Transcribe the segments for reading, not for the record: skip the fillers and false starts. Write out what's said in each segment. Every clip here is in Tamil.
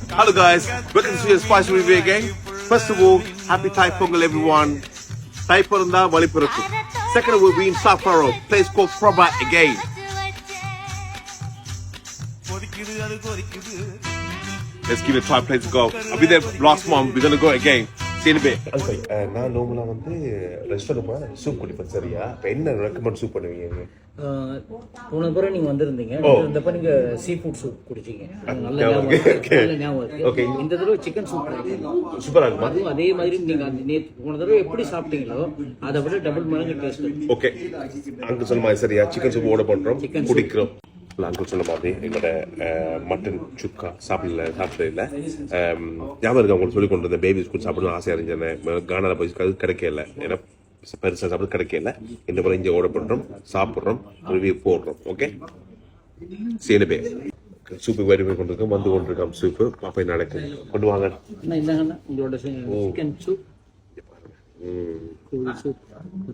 Hello guys, welcome to your Spice Review again. First of all, happy Thai Pongal everyone. Thai Pongal Wali Puraku. Second of all, we're in Sapporo, place called Prabhat again. Let's give it a try place to go. I'll be there last month, we're gonna go again. See you in a bit. நான் நார்மலா வந்து ரெஸ்டாரண்ட் சூப் குடிப்பேன் சரியா? இப்போ என்ன ரெக்கமெண்ட் சூப் பண்ணுவீங்க? போன தடவை நீங்க வந்திருந்தீங்க. இந்தப்ப நீங்க சீ ஃபுட் சூப் குடிச்சீங்க. நல்ல ஞாபகம் இருக்கு. ஓகே. இந்த தடவை சிக்கன் சூப் சூப்பரா இருக்குமா? அதுவும் அதே மாதிரி நீங்க நேத்து போன தடவை எப்படி சாப்பிட்டீங்களோ அதை விட டபுள் மடங்கு டேஸ்ட். ஓகே. அங்க சொல்லுமா சரியா? சிக்கன் சூப் ஆர்டர் பண்றோம். குடிக்கிறோம். அங்கிள் சொன்ன மாதிரி எங்களோட மட்டன் சுக்கா சாப்பிடல ஞாபகம் இருக்கு அவங்களுக்கு சொல்லி கொண்டு வந்த பேபி ஸ்கூல் சாப்பிடணும் ஆசையாக இருந்துச்சு. கானால போய் கிடைக்கல, ஏன்னா பெருசாக சாப்பிட கிடைக்கல. இந்த முறை இங்கே ஆர்டர் பண்ணுறோம், சாப்பிட்றோம், ரிவ்யூ போடுறோம். ஓகே சரி பே சூப்பு வேறு கொண்டு இருக்கோம், வந்து கொண்டு இருக்கோம் சூப்பு. பாப்பா நடக்கு கொண்டு வாங்க. உங்களோட சிக்கன் சூப்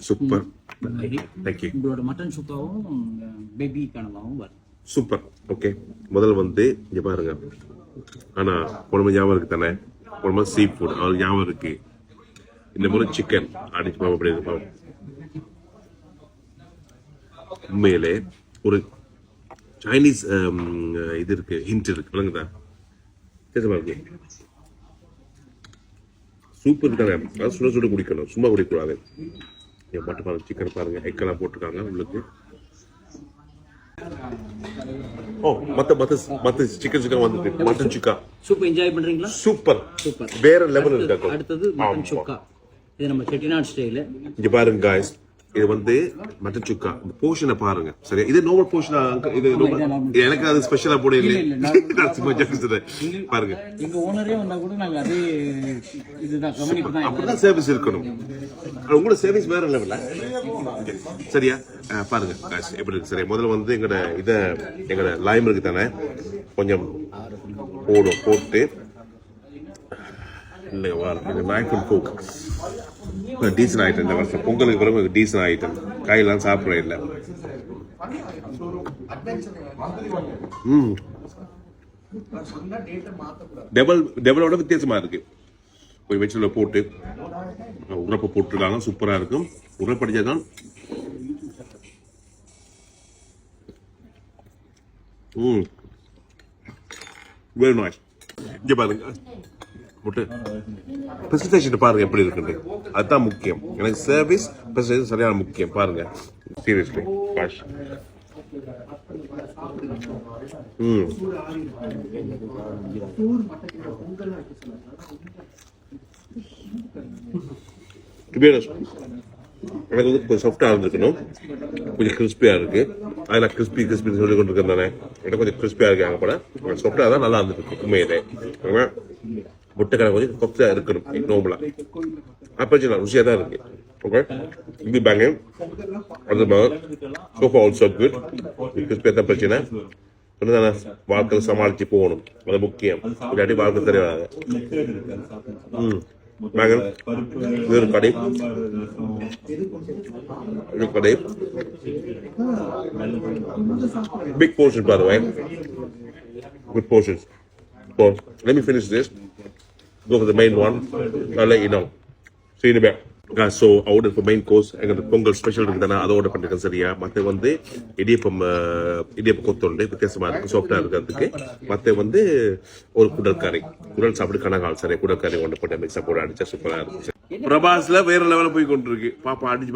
சூப்பர். தேங்க்யூ. உங்களோட மட்டன் சூப்பாவும் பேபி கனவாவும் வரும். சூப்பர். ஓகே முதல்ல வந்து இங்க பாருங்க. ஆனா குழம்பு ஞாபகம் இருக்கு தானே? குழம்பு சீ ஃபுட் அது ஞாபகம் இருக்கு. இந்த முறை சிக்கன் அடிச்சு பாப்பா அப்படி இருப்பாங்க. உண்மையிலே ஒரு சைனீஸ் இது இருக்கு, ஹிண்ட் இருக்கு விளங்குதா? கேசமா இருக்கு. சூப்பர் இருக்காங்க. அது சுட சுட குடிக்கணும், சும்மா குடிக்கக்கூடாது. மட்டும் பாருங்க, சிக்கன் பாருங்க, எக்கெல்லாம் போட்டிருக்காங்க உங்களுக்கு. ஓ மத்த சிக்கன் வந்து மட்டன் சுக்கா சூப் என்ஜாய் பண்றீங்களா? சூப்பர் வேற லெவல் இருக்கு. அடுத்தது மட்டன் சுக்கா. இது நம்ம செட்டிநாடு ஸ்டைல். இங்க பாருங்க गाइस, இது வந்து மட்டன் சுக்கா. இந்த போர்ஷனை பாருங்க சரியா? இது நார்மல் போர்ஷனா? இது எனக்கு அது ஸ்பெஷலா போட இல்ல. பாருங்க எங்க ஓனரே வந்தா கூட நாங்க அதே இதுதான் கவனிப்பு தான். அப்படிதான் சர்வீஸ் இருக்கணும். உங்களோட சர்வீஸ் வேற லெவல்ல சரியா? பாருங்க गाइस எப்படி இருக்கு சரியா? முதல்ல வந்து எங்கட லைம் இருக்கு தானே, கொஞ்சம் போட்டு இல்லைங்க வா கொஞ்சம் knife and fork. Decent item இந்த வருஷம் பொங்கலுக்கு பிறகு டீசன்ட் ஐட்டம். காயெல்லாம் சாப்பிட இல்லை. டெவலோட வித்தியாசமா இருக்கு. போய் வெச்சில போட்டு உரப்ப போட்டுருக்காங்க, சூப்பரா இருக்கும். உரப்படிச்சாதான் வெரி நைஸ். இங்க பாருங்க பிரசன்டேஷன் பாருங்க எப்படி இருக்கு. அதுதான் முக்கியம் எனக்கு. சர்வீஸ் பிரசன்டேஷன் சரியான முக்கியம். பாருங்க சீரியஸ்லி காஷ். எனக்கு வந்து கொஞ்சம் சாஃப்டா இருந்துக்கணும், கொஞ்சம் கிறிஸ்பியா இருக்கு. அதெல்லாம் கிறிஸ்பி சொல்லி கொண்டு இருக்கேன் தானே, எனக்கு கொஞ்சம் கிறிஸ்பியா இருக்கு. அங்கே போல சாஃப்டா தான் நல்லா இருந்துருக்கு உண்மையிலே. முட்டைக்கடை கொஞ்சம் கொப்ஸா இருக்கணும் நோம்பலா. அப்போ ருசியா தான் இருக்கு. ஓகே இது பேங்க அது சோஃபா ஆல்சோ குட். கிறிஸ்பியா தான் பிரச்சனை. சொன்னதானே வாழ்க்கையில் சமாளிச்சு போகணும், அது முக்கியம். இல்லாட்டி வாழ்க்கை தெரியாது. வேறு கடை big portion by the way, good portions. So let me finish this, go for the main one, I'll let you know. See you in a bit guys. So I ordered for main course. எங்களுக்கு பொங்கல் ஸ்பெஷல் இருக்குதானே, அதை ஆர்டர் பண்ணிருக்கேன் சரியா? மற்ற வந்து இடியப்பம் கொத்தொண்டு வித்தியாசமா இருக்கு, சாஃப்டா இருக்கிறதுக்கு. மற்ற வந்து ஒரு குடல் சாப்பிட்டு கனகால் சரியா? குடற்கறி கொண்டு போட்டு மிக்ஸா போட்டு அடிச்சா சூப்பரா இருக்கு. பிரபாஸ்ல வேற லெவல போய் கொண்டிருக்கு. பாப்பா அடிச்சு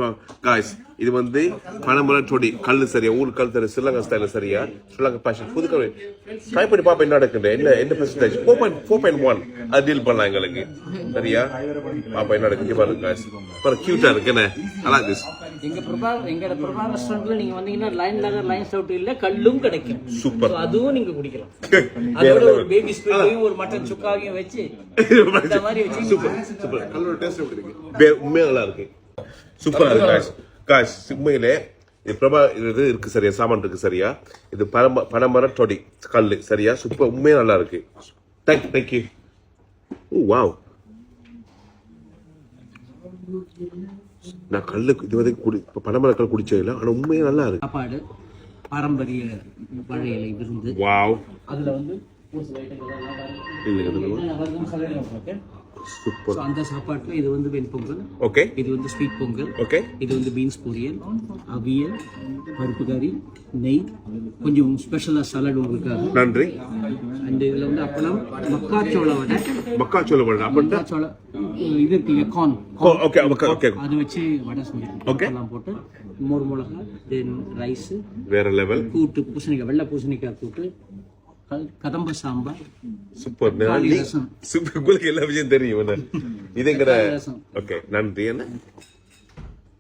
காய்ஸ். இது வந்து பனமர சொடி கல்லு சரியா? ஊர் கல் தர ஸ்ரீலங்கா ஸ்டைல சரியா? ஸ்ரீலங்கா பேஷன் புது கல் ட்ரை பண்ணி பாப்பா என்ன நடக்குது. என்ன பெர்சன்டேஜ் 4.1 அது டீல் பண்ணலாம் எங்களுக்கு சரியா? பாப்பா என்ன நடக்குது பாருங்க காய்ஸ். பாரு கியூட்டா இருக்கு என்ன? I like this. எங்க பிரபா ரெஸ்டாரன்ட்ல நீங்க வந்தீங்கன்னா லைன் அவுட் இல்ல, கல்லும் கிடைக்கும். சூப்பர். அதுவும் நீங்க குடிக்கலாம். அதோட ஒரு பேபி ஸ்பூனையும் ஒரு மட்டன் சுக்காவையும் வச்சு இந்த மாதிரி வச்சு சூப்பர். கல்லோட டேஸ்ட் எப்படி இருக்கு? உண்மையா நல்லா இருக்கு. சூப்பரா இருக்கு காய்ஸ். காய்ஸ் உண்மையிலே இது பிரபா இது இருக்கு சரியா? சாமான் இருக்கு சரியா? இது பனமர தொடி கல்லு சரியா? சூப்பர். உண்மையா நல்லா இருக்கு. தேங்க்யூ. ஓ வாவ். நான் கல்லு இது வந்து பனமரக்கல் குடிச்சே இல்லை, ஆனா உண்மையா நல்லா இருக்கு. சாப்பாடு பாரம்பரிய வாழை இலை விருந்து. வாவ். அதுல வந்து சூப்பர். அந்த சாப்பாட்டுல இது வந்து வெண்பொங்கல், ஓகே இது வந்து ஸ்வீட் பொங்கல், ஓகே இது வந்து பீன்ஸ் பொரியல், அவியல், பருப்பு கறி, நெய், கொஞ்சம் ஸ்பெஷலா சாலட் உங்களுக்காக. நன்றி. அண்ட் இதுல வந்து அப்பளம், மக்காச்சோள வடை, மக்காச்சோள வடை அப்படின்னா மக்காச்சோள இது இருக்கு கார்ன், ஓகே ஓகே ஓகே அது வச்சு வடை Okay. செஞ்சு போட்டு மோர் மிளகா, தென் ரைஸ், வேற லெவல். கூட்டு பூசணிக்காய், வெள்ளை பூசணிக்காய் கூட்டு, கதம்ப சாம்பார், சூப்பர். தக்காளி ரசம். சூப்பர். உங்களுக்கு எல்லா விஷயம் தெரியும் என்ன இது எங்கட. ரசம். ஓகே நன்றி. என்ன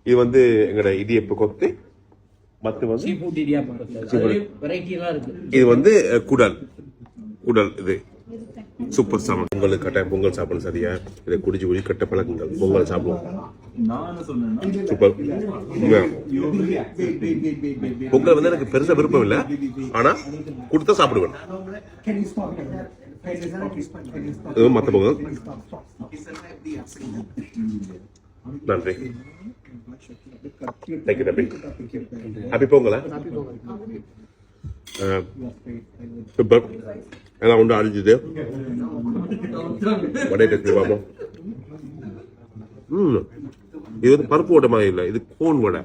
இது வந்து எங்கட இடியப்ப கொத்து, மத்து வந்து சீஃபுட் இடியாப்பம். வெரைட்டி எல்லாம் இருக்கு. இது வந்து குடல் குடல். இது சூப்பர் சாமான். பொங்கல் கட்டாயம் பொங்கல் சாப்பிடணும் சரியா. இதை குடிச்சு குடிச்சு கட்ட பழக்கங்கள் பொங்கல் சாப்பிடுவோம். சூப்பர். பொங்கல் வந்து எனக்கு பெருசா விருப்பம் இல்லை, ஆனா கொடுத்தா சாப்பிடுவேன். இது மத்த பொங்கல். நன்றி. ஹாப்பி பொங்கல். சூப்பர். எல்லாம் ஒன்று அழிஞ்சுது. வடை டெஸ்ட் பார்ப்போம். இது வந்து பருப்பு வடை மாதிரி இல்லை, இது கோன் வடை.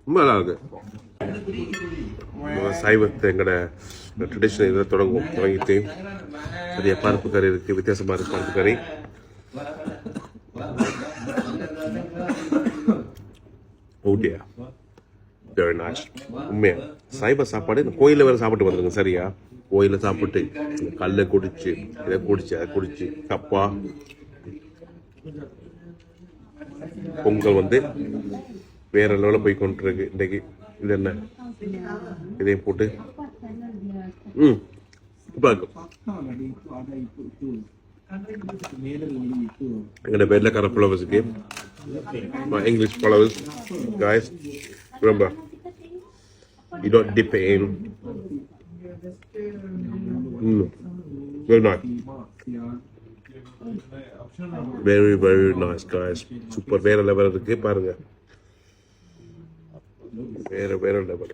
ரொம்ப நல்லா இருக்கு. சைவத்தை எங்கட ட்ரெடிஷனல் இதில் தொடங்கிட்டு சரியா. பருப்பு கறி இருக்கு, வித்தியாசமா இருக்கு பருப்பு கறி. ஓடியா வெரி நைஸ். உண்மையா சைவ சாப்பாடு இந்த கோயிலில் வேற சாப்பிட்டு வந்துருங்க சரியா. கோயிலில் சாப்பிட்டு கல்லை குடிச்சு இதை குடிச்சு அதை குடிச்சு கப்பா. பொங்கல் வந்து வேற லெவலில் போய் கொண்டிருக்கு இன்னைக்கு. இது என்ன இதையும் போட்டு சூப்பரா இருக்கும். எங்கட பேர்ல கர புலவர்ஸுக்கு English புலவர்ஸ் guys, remember you don't dip it in. Very nice. Very very nice guys. Super. வேற லெவல் இருக்கு பாருங்க. வேற வேற லெவல்.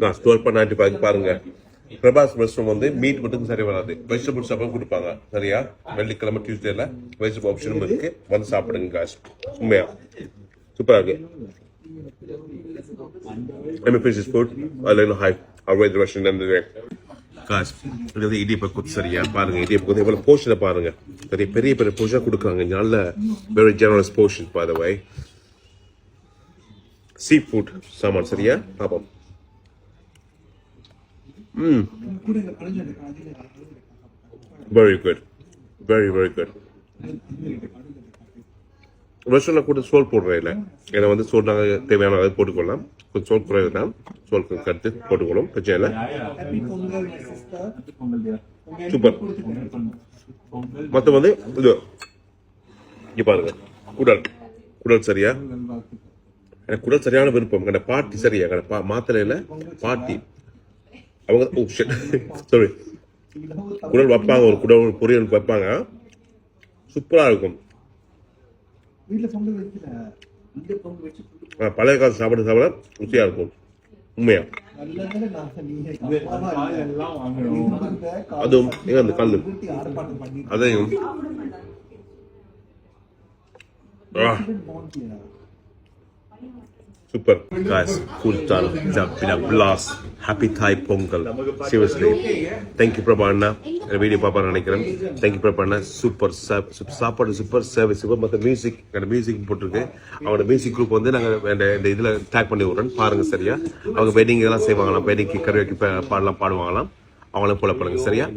காசு 12.95 பாருங்க. பிரபாஸ் ரெஸ்டாரண்ட் வந்து மீட் மட்டும் சரி வராது, வெஜிடபிள் சாப்பாடு கொடுப்பாங்க சரியா. வெள்ளிக்கிழமை டியூஸ்டேல வெஜிடபிள் ஆப்ஷனும் இருக்கு, வந்து சாப்பிடுங்க காசு. உண்மையா சூப்பரா இருக்கு. Let me finish this food. I'll let you know how I rate the restaurant and the way. காசு இது இடியப்ப கொத்து சரியா. பாருங்க இடியப்ப கொத்து எவ்வளவு போர்ஷனை பாருங்க. சரி பெரிய பெரிய போர்ஷனா கொடுக்குறாங்க. நல்ல very generous portion by the way. Seafood சாமான் சரியா. பாப்போம். Very good. Very very good. ரெஸ்டாரண்ட்ல கூட சோல் போடுறேன் இல்லை, ஏன்னா வந்து சோல் நாங்கள் தேவையான அதை போட்டுக்கொள்ளலாம். கொஞ்சம் சோல் குறைவு தான், சோல் கருத்து போட்டுக்கொள்ளும், பிரச்சனை இல்லை. சூப்பர். மற்ற வந்து இது இங்க பாருங்க குடல். குடல் சரியா. எனக்கு குடல் சரியான விருப்பம். எங்க பாட்டி சரியா, எங்க மாத்திரையில பாட்டி அவங்க சாரி குடல் வைப்பாங்க, ஒரு குடல் பொரியல் வைப்பாங்க, சூப்பரா இருக்கும். பழைய காலம் சாப்பிட சாப்பிட ருசியா இருக்கும் உண்மையா. அதுவும் அந்த கல்லு அதையும் super guys, cool time. It's been a blast. Happy Thai Pongal. Seriously, thank you Prabhana. இந்த வீடியோ பாப்பா நினைக்கிறேன். Thank you Prabhana. சூப்பர் சாப்பாடு, சூப்பர் சர்வீஸ், சூப்பர். மற்ற மியூசிக் போட்டிருக்கு. அவங்களோட மியூசிக் குரூப் வந்து நாங்கள் இந்த இதில் டேக் பண்ணி விடுறோம் பாருங்க சரியா. அவங்க வெட்டிங் இதெல்லாம் செய்வாங்களாம், வெட்டிங்க்கு கருவேக்கு பாடுவாங்களாம். அவங்களும் போல பண்ணுங்க சரியா.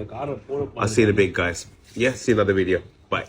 I see you in a big guys. Yes, see another video. Bye.